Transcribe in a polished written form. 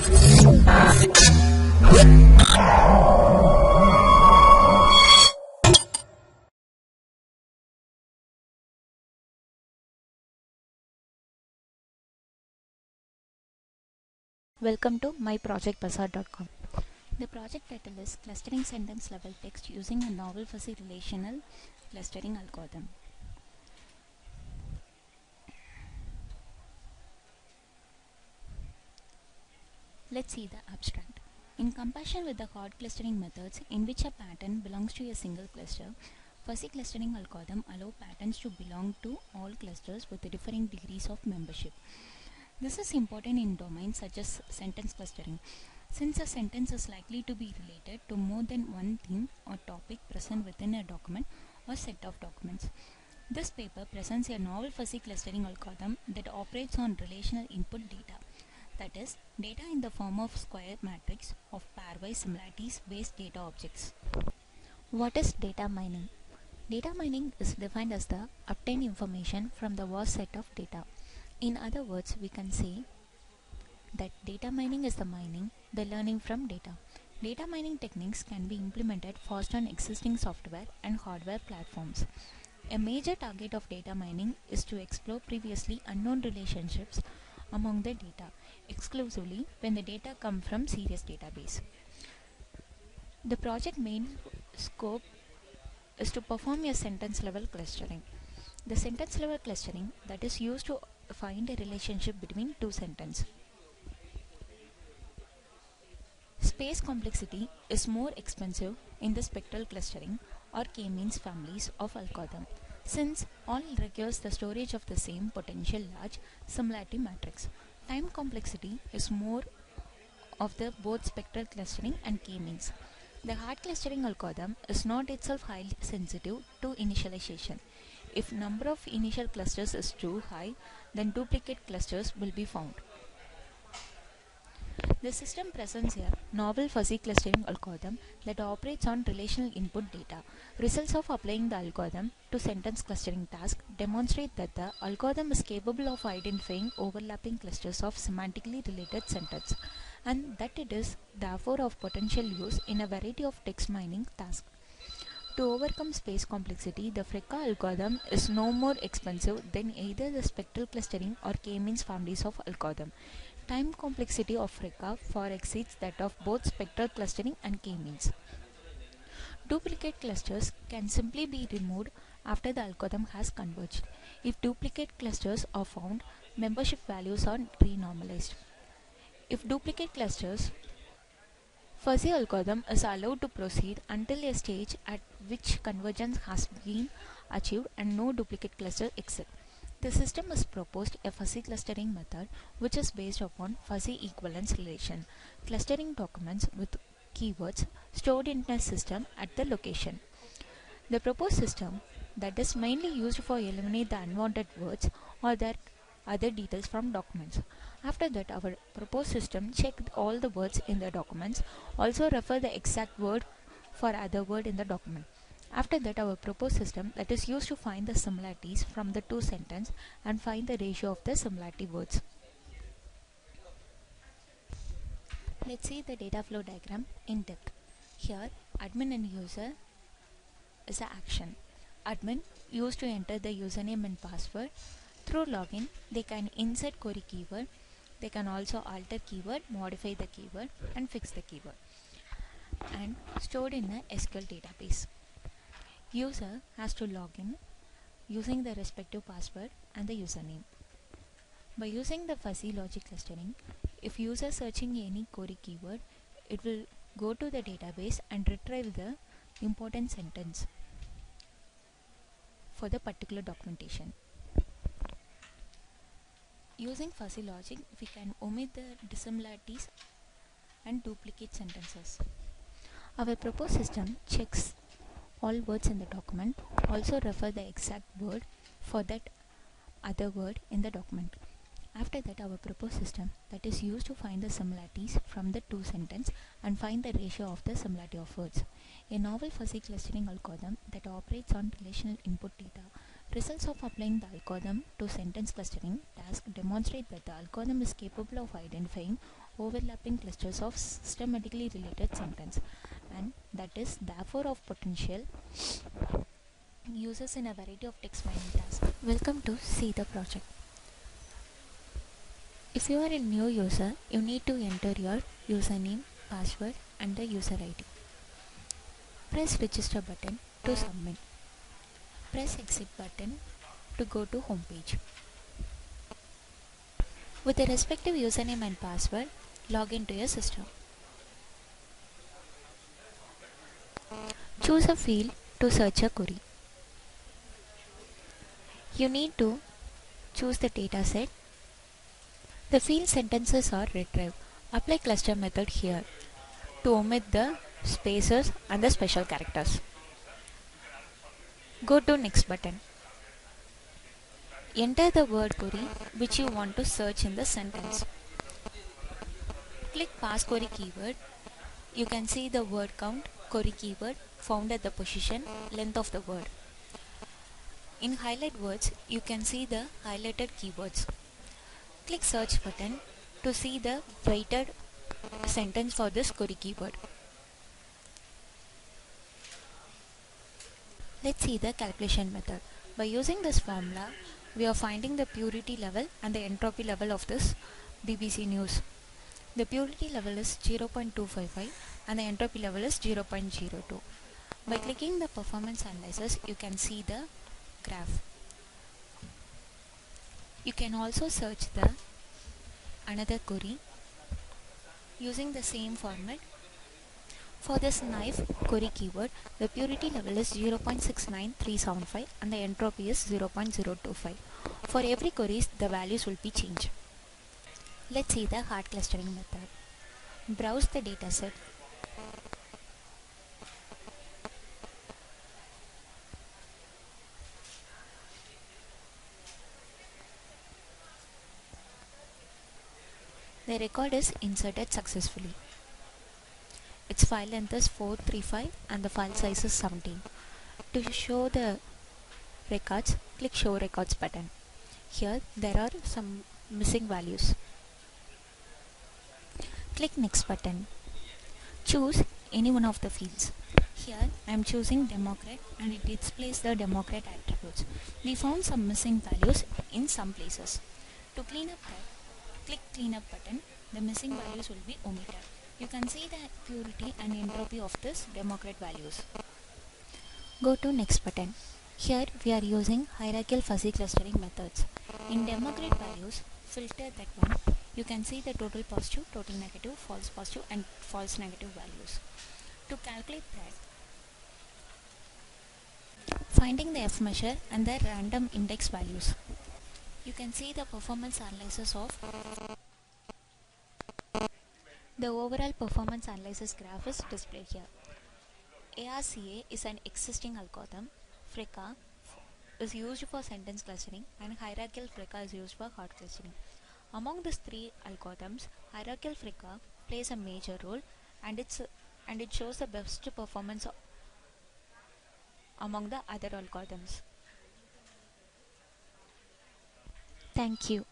Welcome to myprojectbazaar.com. The project title is Clustering Sentence Level Text Using a Novel Fuzzy Relational Clustering Algorithm. Let's see the abstract. In comparison with the hard clustering methods in which a pattern belongs to a single cluster, fuzzy clustering algorithm allow patterns to belong to all clusters with differing degrees of membership. This is important in domains such as sentence clustering, since a sentence is likely to be related to more than one theme or topic present within a document or set of documents. This paper presents a novel fuzzy clustering algorithm that operates on relational input data, that is, data in the form of square matrix of pairwise similarities-based data objects. What is data mining? Data mining is defined as the obtained information from the vast set of data. In other words, we can say that data mining is the learning from data. Data mining techniques can be implemented fast on existing software and hardware platforms. A major target of data mining is to explore previously unknown relationships among the data, exclusively when the data come from serious database. The project main scope is to perform a sentence level clustering. The sentence level clustering that is used to find a relationship between two sentences. Space complexity is more expensive in the spectral clustering or k-means families of algorithm, since all requires the storage of the same potential large similarity matrix. Time complexity is more of the both spectral clustering and k-means. The hard clustering algorithm is not itself highly sensitive to initialization. If number of initial clusters is too high, then duplicate clusters will be found. The system presents a novel fuzzy clustering algorithm that operates on relational input data. Results of applying the algorithm to sentence clustering task demonstrate that the algorithm is capable of identifying overlapping clusters of semantically related sentences, and that it is therefore of potential use in a variety of text mining tasks. To overcome space complexity, the Freca algorithm is no more expensive than either the spectral clustering or k-means families of algorithm. Time complexity of Freca far exceeds that of both spectral clustering and k-means. Duplicate clusters can simply be removed after the algorithm has converged. If duplicate clusters are found, membership values are renormalized. If duplicate clusters, fuzzy algorithm is allowed to proceed until a stage at which convergence has been achieved and no duplicate cluster exists. The system has proposed a fuzzy clustering method which is based upon fuzzy equivalence relation, clustering documents with keywords stored in a system at the location. The proposed system that is mainly used for eliminate the unwanted words or their other details from documents. After that, our proposed system check all the words in the documents, also refer the exact word for other word in the document. After that, our proposed system that is used to find the similarities from the two sentences and find the ratio of the similarity words. Let's see the data flow diagram in depth. Here, admin and user is an action. Admin used to enter the username and password. Through login, they can insert query keyword. They can also alter keyword, modify the keyword, and fix the keyword, and stored in a SQL database. User has to log in using the respective password and the username. By using the fuzzy logic clustering, if user searching any query keyword, it will go to the database and retrieve the important sentence for the particular documentation. Using fuzzy logic, we can omit the dissimilarities and duplicate sentences. Our proposed system checks all words in the document, also refer the exact word for that other word in the document. After that, our proposed system that is used to find the similarities from the two sentences and find the ratio of the similarity of words. A novel fuzzy clustering algorithm that operates on relational input data. Results of applying the algorithm to sentence clustering task demonstrate that the algorithm is capable of identifying overlapping clusters of systematically related sentences, and that is therefore of potential uses in a variety of text mining tasks. Welcome to See the project. If you are a new user, you need to enter your username, password and the user ID. Press register button to submit. Press exit button to go to home page. With the respective username and password, log into your system. Choose a field to search a query. You need to choose the dataset. The field sentences are retrieved. Apply cluster method here to omit the spaces and the special characters. Go to next button. Enter the word query which you want to search in the sentence. Click pass query keyword. You can see the word count query keyword found at the position length of the word. In highlight words, you can see the highlighted keywords. Click search button to see the weighted sentence for this query keyword. Let's see the calculation method. By using this formula, we are finding the purity level and the entropy level of this BBC News. The purity level is 0.255 and the entropy level is 0.02. By clicking the performance analysis, you can see the graph. You can also search the another query using the same format. For this knife query keyword, the purity level is 0.69375 and the entropy is 0.025. For every query, the values will be changed. Let's see the hard clustering method. Browse the dataset. The record is inserted successfully. Its file length is 435 and the file size is 17. To show the records, click Show Records button. Here there are some missing values. Click Next button. Choose any one of the fields. Here I am choosing Democrat and it displays the Democrat attributes. We found some missing values in some places. To clean up that, click Cleanup button. The missing values will be omitted. You can see the purity and entropy of this Democrat values. Go to Next button. Here we are using hierarchical fuzzy clustering methods. In Democrat values, filter that one. You can see the total positive, total negative, false positive and false negative values. To calculate that, finding the F measure and the random index values. You can see the performance analysis of the overall performance analysis graph is displayed here. ARCA is an existing algorithm. FRICA is used for sentence clustering and hierarchical FRICA is used for hard clustering. Among these three algorithms, hierarchical FRICA plays a major role and it shows the best performance among the other algorithms. Thank you.